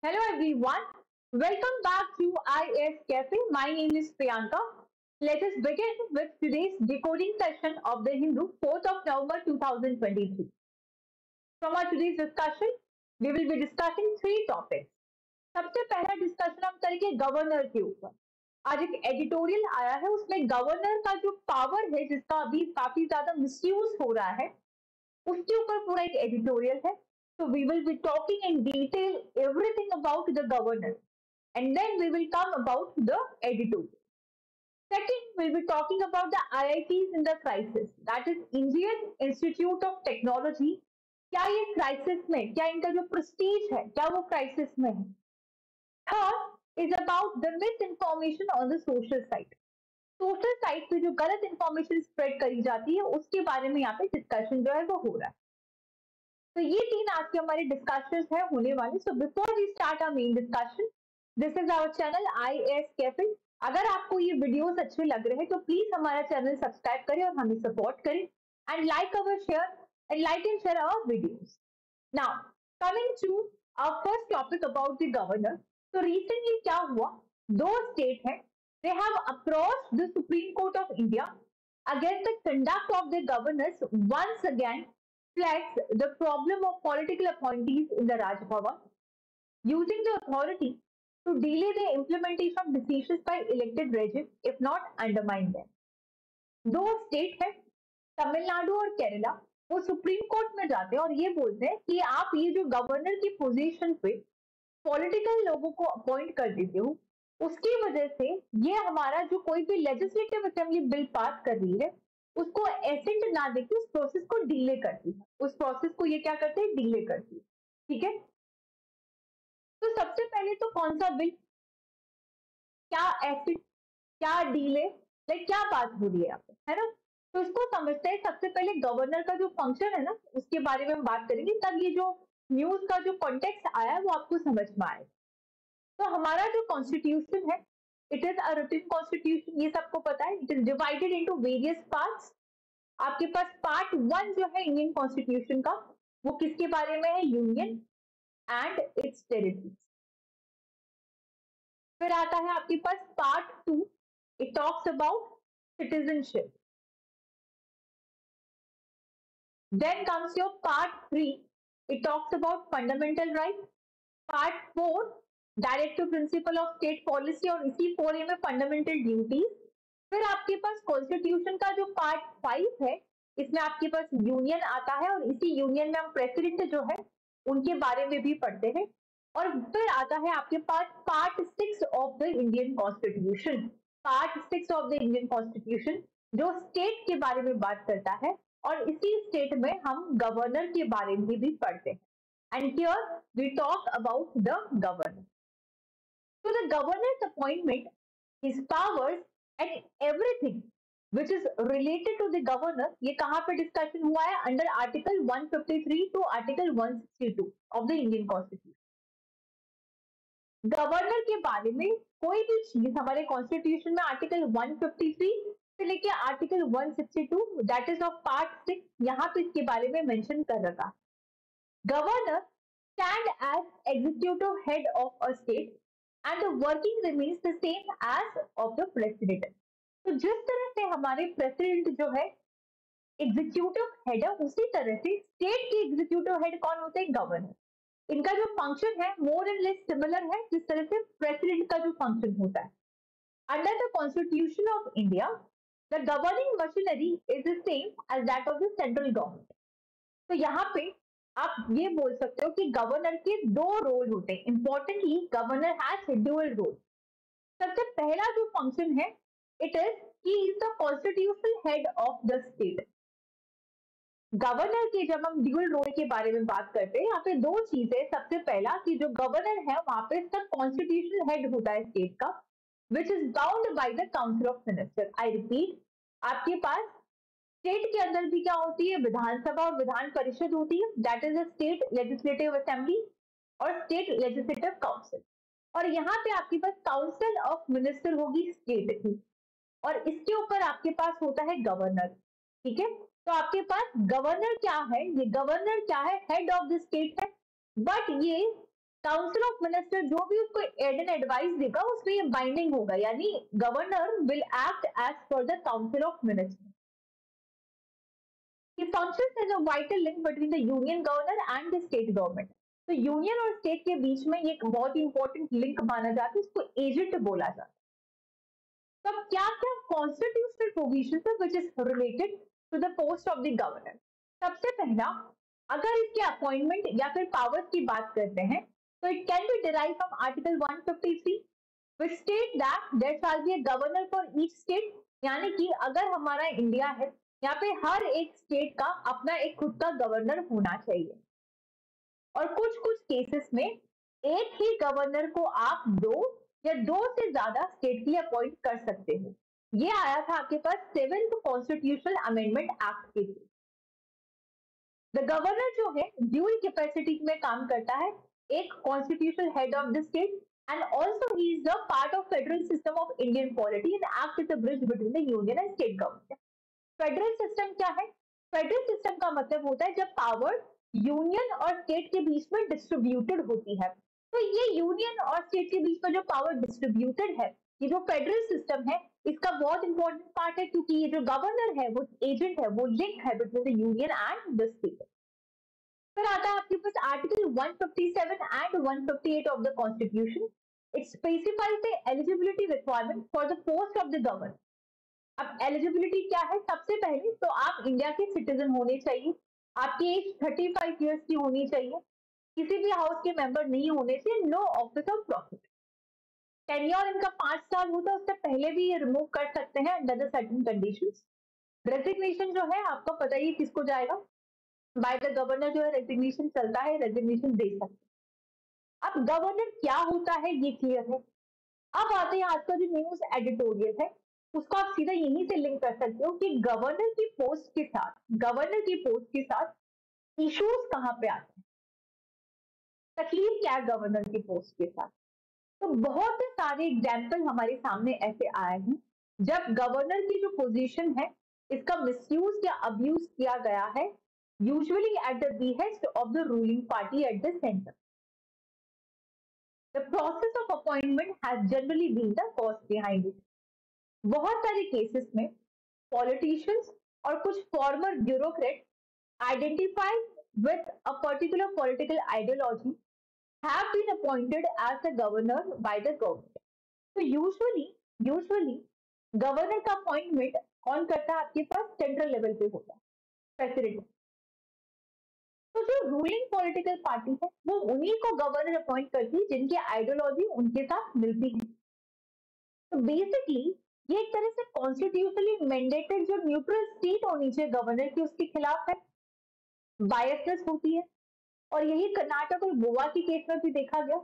Hello everyone, welcome back to IS Cafe. My name is Priyanka. Let us begin with today's decoding session of the Hindu, 4th of November 2023. From our today's discussion, we will be discussing three topics. सबसे पहला discussion हम करेंगे governor के ऊपर। आज एक editorial आया है, उसमें गवर्नर का जो पावर है जिसका अभी काफी ज्यादा मिसयूज हो रहा है उसके ऊपर पूरा एक एडिटोरियल है। So we will be talking in detail everything about the governor and then we will come about the editorial. Second, we'll be talking about the IITs in the crisis, that is Indian Institute of Technology. क्या ये crisis में, क्या इनका जो Prestige है क्या वो crisis में है? Third is about the miss information on the social site. Social site पे जो गलत इंफॉर्मेशन स्प्रेड करी जाती है उसके बारे में यहाँ पे डिस्कशन जो है वो हो रहा है। तो ये तीन आज के हमारे डिस्कशंस है होने वाले। So before we start our main discussion, this is our channel IAS cafe. अगर आपको ये वीडियोस अच्छे लग रहे हैं तो प्लीज हमारा चैनल सब्सक्राइब करें और हमें सपोर्ट करें and like and share our videos. Now coming to our first topic about the governor. तो रिसेंटली क्या हुआ, दो स्टेट है, they have approached the supreme court of India against the conduct of the governors once again flags the problem of political appointees in the Raj Bhavan, using the authority to delay the implementation of decisions by elected regime if not undermine them. दो state है, तमिलनाडु और केरला, वो supreme court में जाते हैं और ये बोलते हैं कि आप ये जो गवर्नर की पोजीशन पे पॉलिटिकल लोगों को अपॉइंट कर देते हो, उसकी वजह से ये हमारा जो कोई भी लेजिस्लेटिव असेंबली बिल पास कर रही है उसको एसेंट ना देके उस प्रोसेस को डिले करती है, उस प्रोसेस को ये क्या करते हैं, डिले करती है। ठीक है, तो सबसे पहले तो कौन सा बिल, क्या एसेंट, क्या डिले, लाइक क्या बात हो रही है यहाँ पे, है ना? तो इसको समझते हैं। सबसे पहले गवर्नर का जो फंक्शन है ना उसके बारे में हम बात करेंगे, तब ये जो न्यूज का जो कॉन्टेक्स्ट आया है वो आपको समझ में आएगा। तो हमारा जो कॉन्स्टिट्यूशन है, it is a written constitution, ये सबको पता है। It is divided into various parts. आपके पास पार्ट 1 जो है इंडियन कॉन्स्टिट्यूशन का, वो किसके बारे में है, यूनियन एंड इट्स टेरिटरीज। फिर आता है आपके पास part 2, it talks about citizenship. Then comes your part 3, it talks about fundamental right. Part 4, directive principle of state policy, और इसी 4A में फंडामेंटल ड्यूटीज। फिर आपके पास कॉन्स्टिट्यूशन का जो पार्ट 5 है, इसमें आपके पास यूनियन आता है और इसी यूनियन में हम प्रेसिडेंट जो है उनके बारे में भी पढ़ते हैं। और फिर आता है आपके पास part 6 of the Indian constitution. Part 6 of the Indian constitution जो स्टेट के बारे में बात करता है, और इसी स्टेट में हम गवर्नर के बारे में भी पढ़ते हैं। And here we talk about the governor. So the governor's appointment, his powers and everything which is related to the governor, ये कहाँ पे डिस्कशन हुआ है, under article 153 to article 162 of the Indian constitution. Governor के बारे में कोई भी चीज हमारे कॉन्स्टिट्यूशन में आर्टिकल 153 से लेके article 162, that is of part 6, यहाँ पे इसके बारे में मेंशन कर रखा। Governor stand as executive head of a state and the working remains the same as of the president. तो जिस तरह से हमारे प्रेसिडेंट जो है एग्जीक्यूटिव हेड है, उसी तरह से स्टेट के एग्जीक्यूटिव हेड कौन होते हैं, गवर्नर। इनका जो फंक्शन है मोर एंड लेस सिमिलर है जिस तरह से प्रेसिडेंट का जो फंक्शन होता है। Under the constitution of India the governing machinery is the same as that of the central government. तो यहाँ पे आप ये बोल सकते हो कि गवर्नर के दो रोल होते हैं। Importantly governor has dual role. सबसे पहला जो फंक्शन है, it is he is the constitutional head of the state. Governor के जब हम ड्यूअल रोल के बारे में बात करते हैं, यहाँ पे दो चीजें। सबसे पहला कि जो गवर्नर है वहां पे इसका कॉन्स्टिट्यूशनल हेड होता है स्टेट का, which is bound by the council of minister. I repeat, आपके पास स्टेट के अंदर भी क्या होती है, विधानसभा और विधान परिषद होती है, that is a state legislative assembly और स्टेट लेजिस्लेटिव काउंसिल। और यहाँ पे आपके पास काउंसिल ऑफ मिनिस्टर होगी स्टेट की, और इसके ऊपर आपके पास होता है गवर्नर। ठीक है, तो आपके पास गवर्नर क्या है, ये गवर्नर क्या है, हेड ऑफ द स्टेट है, बट ये काउंसिल ऑफ मिनिस्टर जो भी उसको एड एंड एडवाइस देगा उसमें ये बाइंडिंग होगा, यानी governor will act as per the council of minister. He functions as a vital link between the union governor and the state government. तो यूनियन और स्टेट के बीच में ये एक बहुत इंपॉर्टेंट लिंक माना जाता है, इसको एजेंट बोला जाता है. तो अब क्या क्या कॉन्स्टिट्यूशनल प्रोविजन है which is related to the post of the governor. सबसे पहला, अगर इसके अपॉइंटमेंट या फिर पावर्स की बात करते हैं तो it can be derive from article 153 which state that there shall be a governor for each state. यानी कि अगर हमारा इंडिया है, यहाँ पे हर एक स्टेट का अपना एक खुद का गवर्नर होना चाहिए, और कुछ कुछ केसेस में एक ही गवर्नर को आप दो या दो से ज्यादा स्टेट के लिए अपॉइंट कर सकते हो. ये आया था आपके पास 7th कॉन्स्टिट्यूशनल अमेंडमेंट एक्ट के थ्रू. द गवर्नर जो है ड्यूल कैपेसिटी में काम करता है, एक constitutional head of the state, and also he is a part of federal system of Indian polity and act as a bridge between the union and state government. Federal system क्या है? Federal system का मतलब होता है जब power union और state के बीच में डिस्ट्रीब्यूटेड होती है. तो ये यूनियन और स्टेट के बीच में जो पावर डिस्ट्रीब्यूटेड है, ये जो फेडरल सिस्टम है, इसका बहुत इंपॉर्टेंट पार्ट है, क्योंकि ये जो गवर्नर है वो एजेंट है, वो लिंक है between the union and the state. फिर आता है आपके पास article 157 and 158 of the constitution. It specifies the eligibility requirement for the post of the governor. अब एलिजिबिलिटी क्या है? सबसे पहले तो आप इंडिया के सिटीजन होने चाहिए, आपकी एज 35 ईयर्स की होनी चाहिए, किसी भी हाउस के मेंबर नहीं होने चाहिए, no office of profit. Tenure इनका 5 साल होता है, उससे पहले भी ये रिमूव कर सकते हैं under the certain conditions. Resignation जो है आपको पता ही किसको जाएगा, बाय द गवर्नर जो है रेजिग्नेशन चलता है, रेजिग्नेशन दे सकते. अब गवर्नर क्या होता है ये क्लियर है. अब आते हैं आज का जो न्यूज एडिटोरियल है, उसको आप सीधा यहीं से लिंक कर सकते हो कि गवर्नर की पोस्ट के साथ इश्यूज कहां पे आते हैं, तकलीफ क्या है गवर्नर की पोस्ट के साथ. तो बहुत सारे एग्जाम्पल हमारे सामने ऐसे आए हैं जब गवर्नर की जो पोजीशन है इसका मिसयूज या अब्यूज किया गया है, usually at the behest of the ruling party at the centre. The process of appointment has generally been the cause behind it. बहुत सारे केसेस में पॉलिटिशियंस और कुछ farmer bureaucrat identified with a particular political ideology have been appointed as the governor by the government. तो usually governor का appointment कौन करता है? आपके पास सेंट्रल लेवल पे होता है, प्रेसिडेंट. तो जो रूलिंग पॉलिटिकल पार्टी है वो उन्हीं को गवर्नर अपॉइंट करती है जिनकी आइडियोलॉजी उनके साथ मिलती है. तो बेसिकली ये एक तरह से कॉन्स्टिट्यूशनली मैंडेटेड जो न्यूट्रल स्टेट होनी चाहिए गवर्नर की, उसके खिलाफ है, बायसनेस होती है. और यही कर्नाटक और गोवा के केस में भी देखा गया.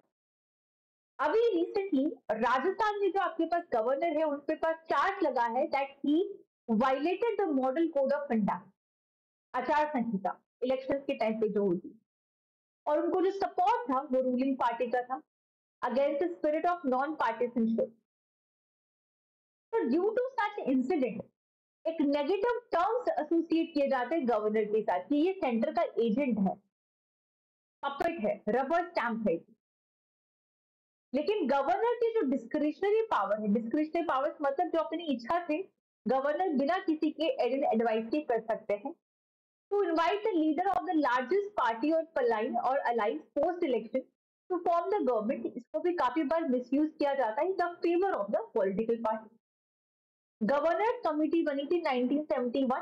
अभी रिसेंटली राजस्थान में जो आपके पास गवर्नर है उनके पास चार्ज लगा है that he violated the model code of conduct, आचार संहिता, इलेक्शंस के टाइम पे जो होती, और उनको जो सपोर्ट था वो रूलिंग पार्टी का था against the spirit of non partisanship. तो ड्यू टू सच इंसिडेंट एक नेगेटिव टर्म्स एसोसिएट किए जाते हैं गवर्नर के साथ कि ये सेंटर का एजेंट है, पपेट है, रबर स्टैंप है. लेकिन गवर्नर की जो डिस्क्रिशनरी पावर है, डिस्क्रिशनरी पावर्स मतलब जो अपनी इच्छा से गवर्नर बिना किसी के एडवाइस के कर सकते हैं, to invite the leader of the largest party or alliance post election to form the government. इसको भी काफी बार मिसयूज किया जाता है in the favor of the political party. Governor committee बनी थी 1971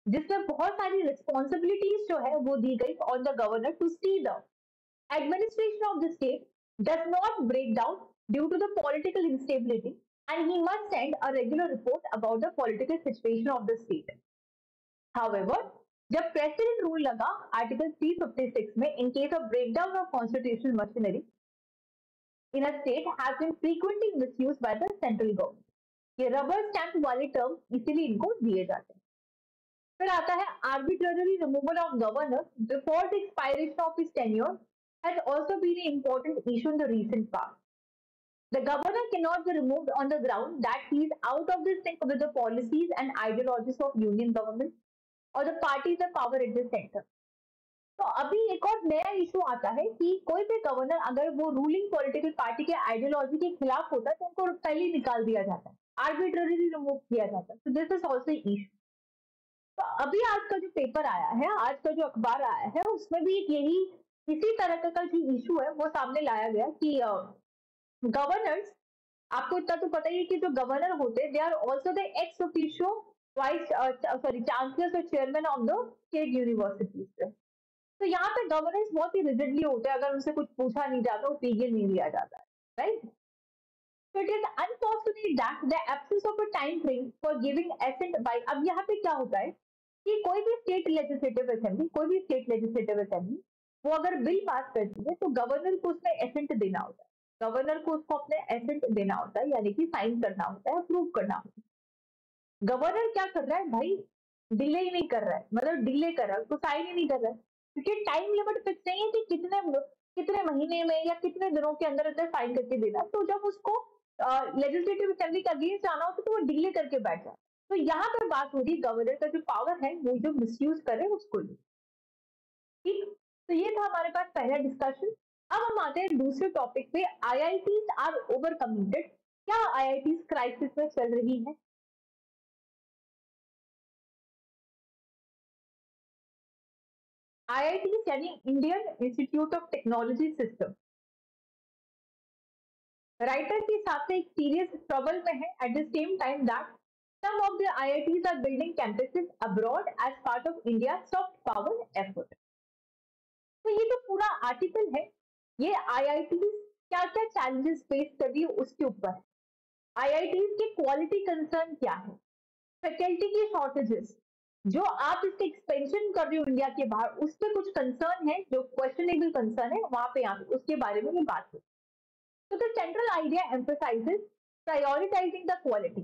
जिसमें बहुत सारी रिस्पॉन्सिबिलिटीज जो है वो दी गई on the governor to see the administration of the state does not break down due to the political instability and he must send a regular report about the political situation of the state. However जब president rule लगा article 356 में, in case of breakdown of constitutional machinery in a state has been frequently misused by the central government. ये rubber stamp वाले term इसीलिए इनको दिए जाते हैं. फिर आता है arbitrary removal of governor before the expiration of his tenure has also been an important issue in the recent past. The governor cannot be removed on the ground that he is out of the sync with the policies and ideologies of union government or the parties of power at the center. तो अभी एक और नया issue आता है कि कोई भी गवर्नर अगर वो रूलिंग पॉलिटिकल पार्टी के आइडियोलॉजी के खिलाफ होता है तो उनको पहले ही निकाल दिया जाता है, आर्बिट्ररीली रिमूव किया जाता है। तो दिस इज ऑल्सो इशू। तो अभी आज का जो पेपर आया है, आज का जो अखबार आया है, उसमें भी यही इसी तरह का जो इशू है वो सामने लाया गया कि गवर्नर्स, आपको इतना तो पता ही है कि जो गवर्नर होते हैं they are also the ex officio vice sorry chancellors और chairman of the state universities. तो यहाँ पे गवर्नेंस बहुत ही रिजिडली होते हैं, अगर उनसे कुछ पूछा नहीं जाता, ओपिनियन नहीं लिया जाता है, right? So it is unfortunate that the absence of a time frame for giving assent by, अब यहाँ पे क्या होता है कि कोई भी स्टेट लेजिस्लेटिव असेंबली, वो अगर बिल पास करती है तो गवर्नर को उसमें एसेंट देना होता है, गवर्नर को उसको अपने एसेंट देना होता है, यानी कि साइन करना होता है, अप्रूव करना होता है। गवर्नर क्या कर रहा है भाई, डिले ही नहीं कर रहा है, मतलब डिले कर रहा है, उसको साइन ही नहीं कर रहा है, क्योंकि टाइम लिमिट फिक्स नहीं है कि कितने कितने महीने में या कितने दिनों के अंदर अंदर साइन करके देना। तो जब उसको लेजिस्लेटिव असेंबली के अगेंस्ट आना हो तो वो डिले करके बैठ जाए। तो यहाँ पर बात हो रही गवर्नर का जो पावर है वो जो मिसयूज करे उसको लिए। ठीक, तो ये था हमारे पास पहला डिस्कशन। अब हम आते हैं दूसरे टॉपिक पे, आईआईटीज आर ओवर कमिटेड। क्या आईआईटीज क्राइसिस में चल रही है? आईआईटीज यानी Indian institute of technology system, writer के हिसाब से एक सीरियस ट्रबल में है। At the same time that some of the IITs are building campuses abroad as part of India's soft power effort. तो ये जो पूरा आर्टिकल है ये आईआईटीज क्या क्या चैलेंजेस फेस कर रही है उसके ऊपर। आईआईटीज की क्वालिटी कंसर्न क्या है, फैकल्टी की शॉर्टेजेस, जो आप इसके एक्सपेंशन कर रही हो इंडिया के बाहर उस पर कुछ कंसर्न है, जो क्वेश्चनेबल कंसर्न है वहां पे यहाँ उसके बारे में बात हो। So the central idea emphasizes prioritizing the quality,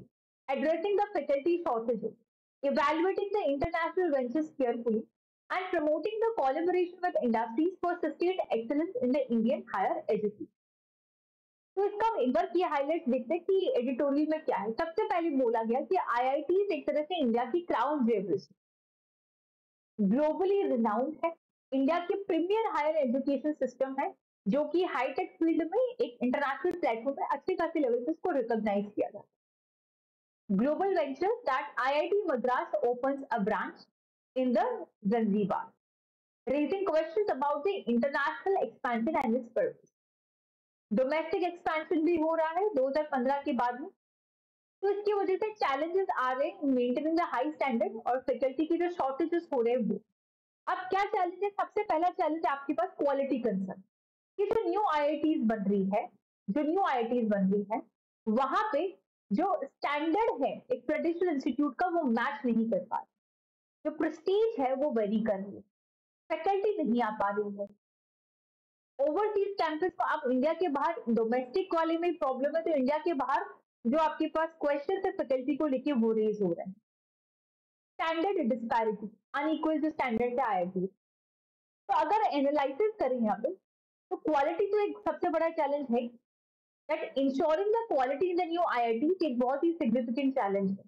addressing the faculty shortages, evaluating the international ventures carefully, and promoting the collaboration with industries for sustained excellence in the Indian higher education. तो इसका हम एक बार की highlight देखते हैं कि editorial में क्या है। सबसे पहले बोला गया कि आईआईटी एक तरह से इंडिया की क्राउन जेवल्स, ग्लोबली रिनाउंड है, इंडिया की प्रीमियर हायर एजुकेशन सिस्टम है, जो कि हाईटेक फील्ड में एक इंटरनेशनल प्लेटफॉर्म पे अच्छे खासे लेवल पे इसको रिकॉग्नाइज किया जाता है। Global ventures that IIT Madras opens a branch in the Zanzibar, raising questions about the international expansion and its purpose. Domestic expansion भी हो रहा है 2015 के बाद में, तो इसकी वजह से चैलेंजेस आ रहे हैं मेंटेनिंग द हाई स्टैंडर्ड और फैकल्टी की जो शॉर्टेजेस हो रहे हैं वो। अब क्या चैलेंज है? सबसे पहला चैलेंज आपके पास क्वालिटी कंसर्न, कि जो न्यू आईआईटीज बन रही है, वहां पे जो स्टैंडर्ड है एक ट्रेडिशनल इंस्टीट्यूट का वो मैच नहीं कर पा रही, जो प्रेस्टीज है वो वेरी कर रही है, फैकल्टी नहीं आ पा रही है। ओवरसीज कैंपस को आप इंडिया के बाहर, डोमेस्टिक वाले में प्रॉब्लम है तो इंडिया के बाहर जो आपके पास क्वेश्चन है फैकल्टी को लेके वो रेज हो रहे हैं। स्टैंडर्ड डिस्पैरिटी, अनइक्वल जो स्टैंडर्ड है आईआईटी, तो अगर एनालिसिस करें यहाँ पे तो क्वालिटी तो एक सबसे बड़ा चैलेंज है, that ensuring the quality in the new IIT एक बहुत ही सिग्निफिकेंट चैलेंज है,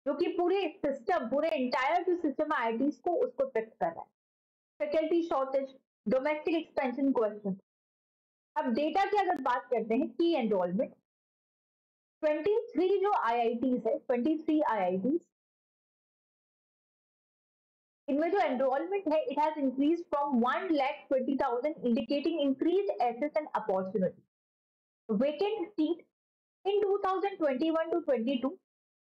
जो कि पूरे सिस्टम, पूरे एंटायर जो सिस्टम है आईआईटी को उसको अफेक्ट कर रहा है। Faculty shortage, domestic expansion question. अब डेटा की अगर बात करते हैं, की एनरोलमेंट 23 जो आईआईटीज है, 23 आईआईटीज, इनमें जो एनरोलमेंट है it has increase from 1,20,000 indicating increase access and opportunity. Vacant seat in 2021 to 22,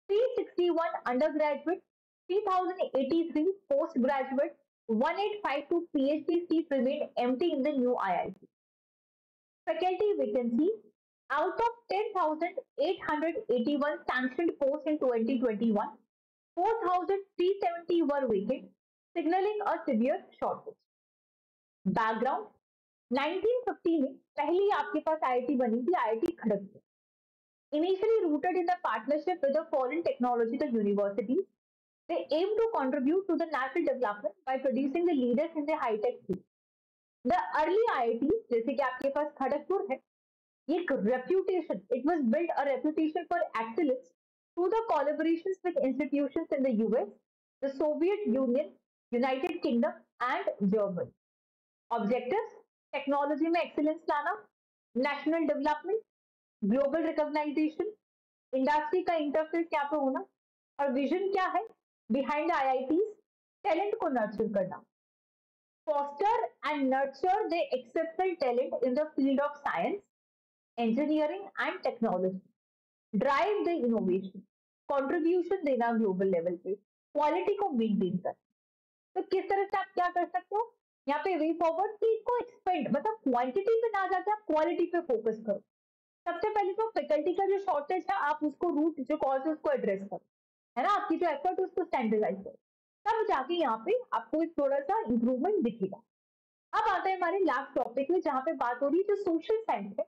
361 undergraduate, 3,083 postgraduate, 1,852 PhD seats remained empty in the new IIT. Faculty vacancies, out of 10,881 sanctioned posts in 2021, 4,370 were vacant, signaling a severe shortage. Background, 1950 में पहली आपके पास IIT बनी थी, IIT Kharagpur, initially rooted in the partnership with the foreign technological universities. They aim to contribute to the national development by producing the leaders in the high-tech field. The early IITs, जैसे कि आपके पास खड़गपुर है, ये एक reputation, it was built a reputation for excellence through the collaborations with institutions in the US, the Soviet Union, United Kingdom, and Germany. Objectives, technology में excellence लाना, national development, global recognisation, industry का interface यहाँ पे होना, और vision क्या है behind IITs, talent को नर्चर करना, foster and nurture the exceptional talent in the field of science, engineering and technology, drive the innovation, contribution देना ग्लोबल लेवल पे, क्वालिटी को मेंटेन करना। तो किस तरह से आप क्या कर सकते हो यहाँ पे वे फॉरवर्ड कि इसको एक्सपेंड मतलब क्वांटिटी पे ना जाके आप क्वालिटी पे फोकस करो। सबसे पहले तो फैकल्टी का जो शॉर्टेज है आप उसको रूट जो कॉज है उसको एड्रेस करो, है ना, आपकी जो एफर्ट है उसको स्टैंडर्डाइज करो, तब जाके यहाँ पे आपको एक थोड़ा सा इंप्रूवमेंट दिखेगा। अब आता है हमारे लास्ट टॉपिक में जहां पे बात हो रही है जो सोशल साइंस है,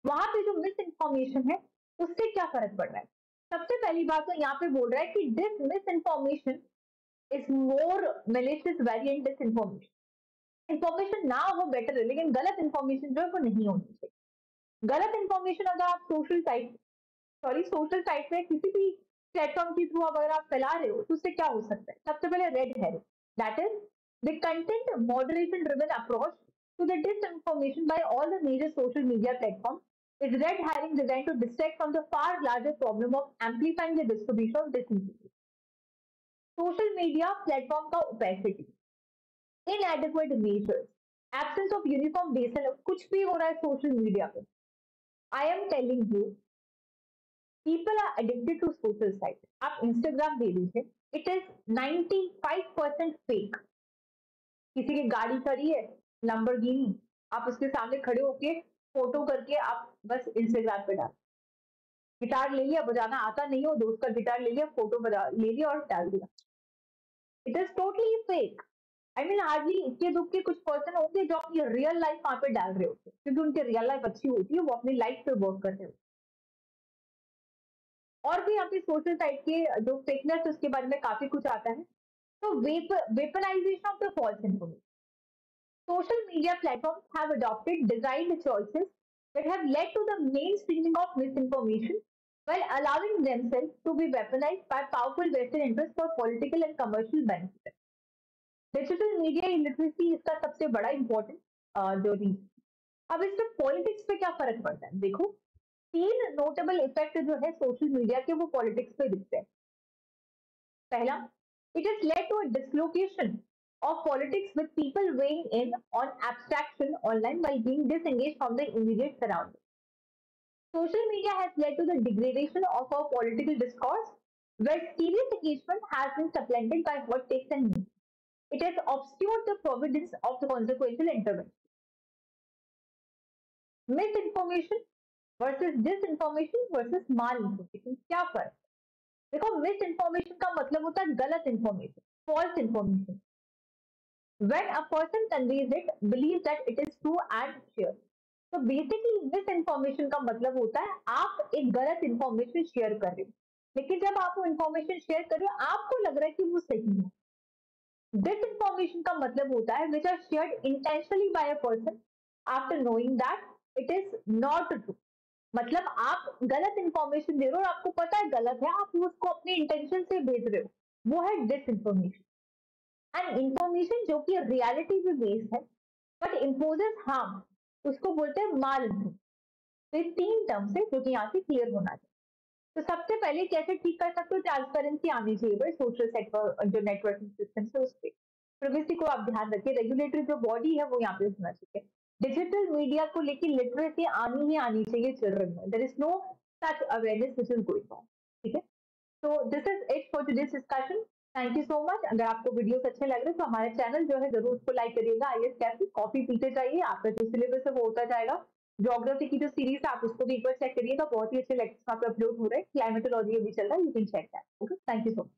वहां पे जो मिस इन्फॉर्मेशन है उससे क्या फर्क पड़ रहा है। सबसे पहली बात तो यहाँ पे बोल रहा है कि this misinformation is more malicious variant disinformation ना हो बेटर है, लेकिन गलत इन्फॉर्मेशन जो है वो नहीं होनी चाहिए। गलत इन्फॉर्मेशन अगर आप सोशल साइट में किसी भी प्लेटफॉर्म के थ्रू अगर आप फैला रहे हो तो उससे क्या हो सकता है। सबसे पहले red herring, that is the content moderation driven approach to the disinformation by all the major social media platforms is red herring designed to distract from the far larger problem of amplifying the distribution of disinformation. Social media platform का opacity, inadequate measures, absence of uniform baseline, कुछ भी हो रहा है social media पे। I am telling you, people are addicted to social site. आप Instagram दे लीजिए, it is 95% fake. किसी की गाड़ी खड़ी है लंबरगिनी, आप उसके सामने खड़े होके फोटो करके आप बस इंस्टाग्राम पे डाल, गिटार ले लिया, बजाना आता नहीं हो, दोस्त का गिटार ले लिया, फोटो बजा ले लिया और डाल दिया। It is totally fake. I mean hardly इक्के दुक्के कुछ पर्सन होंगे जो अपनी रियल लाइफ वहां पे डाल रहे होते हैं, क्योंकि उनकी रियल लाइफ अच्छी होती है, वो अपनी लाइफ पे वर्क कर रहे होते हैं। और भी यहाँ पे सोशल साइट के जो फेकनेस उसके बारे में काफी कुछ आता है। तो weaponisation of the false information, social media platforms have adopted designed choices that have led to the mainstreaming of misinformation while allowing themselves to be weaponized by powerful Western interests for political and commercial benefit. Digital media literacy इसका सबसे बड़ा important जो reason. अब इसमें politics पे क्या फर्क पड़ता है, देखो 3 नोटेबल इफेक्ट जो है सोशल मीडिया के वो पॉलिटिक्स पे दिखते हैं। पहला, it has led to a dislocation of politics with people weighing in on abstraction online while being disengaged from the immediate surroundings. Social media has led to the degradation of our political discourse where serious engagement has been supplanted by hot takes and memes. It has obscured the providence of the consequential intervention. Misinformation versus disinformation versus malinformation, क्या फर्क? देखो miss information का मतलब होता है गलत information, false information. When a person conveys it, believes that it is true and shares. तो basically miss information का मतलब होता है आप एक गलत इन्फॉर्मेशन शेयर कर रहे हो, लेकिन जब आप वो इन्फॉर्मेशन शेयर कर रहे हो आपको लग रहा है कि वो सही है। डिस इन्फॉर्मेशन का मतलब होता है which are shared intentionally by a person after knowing that it is not true. मतलब आप गलत इंफॉर्मेशन दे रहे हो और आपको पता है गलत है, आप उसको अपने इंटेंशन से भेज रहे हो, वो है डिस इन्फॉर्मेशन। एंड इंफॉर्मेशन जो कि रियलिटी पे बेस्ड है बट इम्पोजेस हार्म, उसको बोलते हैं माल इन्फॉर्मेशन। तो ये 3 टर्म्स है जो कि यहाँ से क्लियर होना चाहिए। तो सबसे पहले कैसे ठीक कर सकते हो, ट्रांसपेरेंसी आनी चाहिए भाई सोशल सेक्टर जो नेटवर्किंग सिस्टम है उस पर। प्रिवेसी को आप ध्यान रखिए, रेगुलेटरी जो बॉडी है वो यहाँ पे होना चाहिए। डिजिटल मीडिया को लेकर लिटरेसी आनी ही आनी चाहिए चिल्ड्रन में, there is no such awareness which is going on. ठीक है, तो this is it for today's discussion. Thank you so much. अगर आपको वीडियोस अच्छे लग रहे हैं तो हमारे चैनल जो है जरूर उसको लाइक करिएगा। आईएएस कैफे कॉफी पीते जाइए, आपका जो सिलेबस है वो होता जाएगा। ज्योग्राफी की जो सीरीज है आप उसको भी एक बार चेक करिएगा, बहुत ही अच्छे लेक्चर वहाँ पे अपलोड हो रहे हैं। क्लाइमेटोलॉजी भी चल रहा है, you can check that. Okay, thank you so much.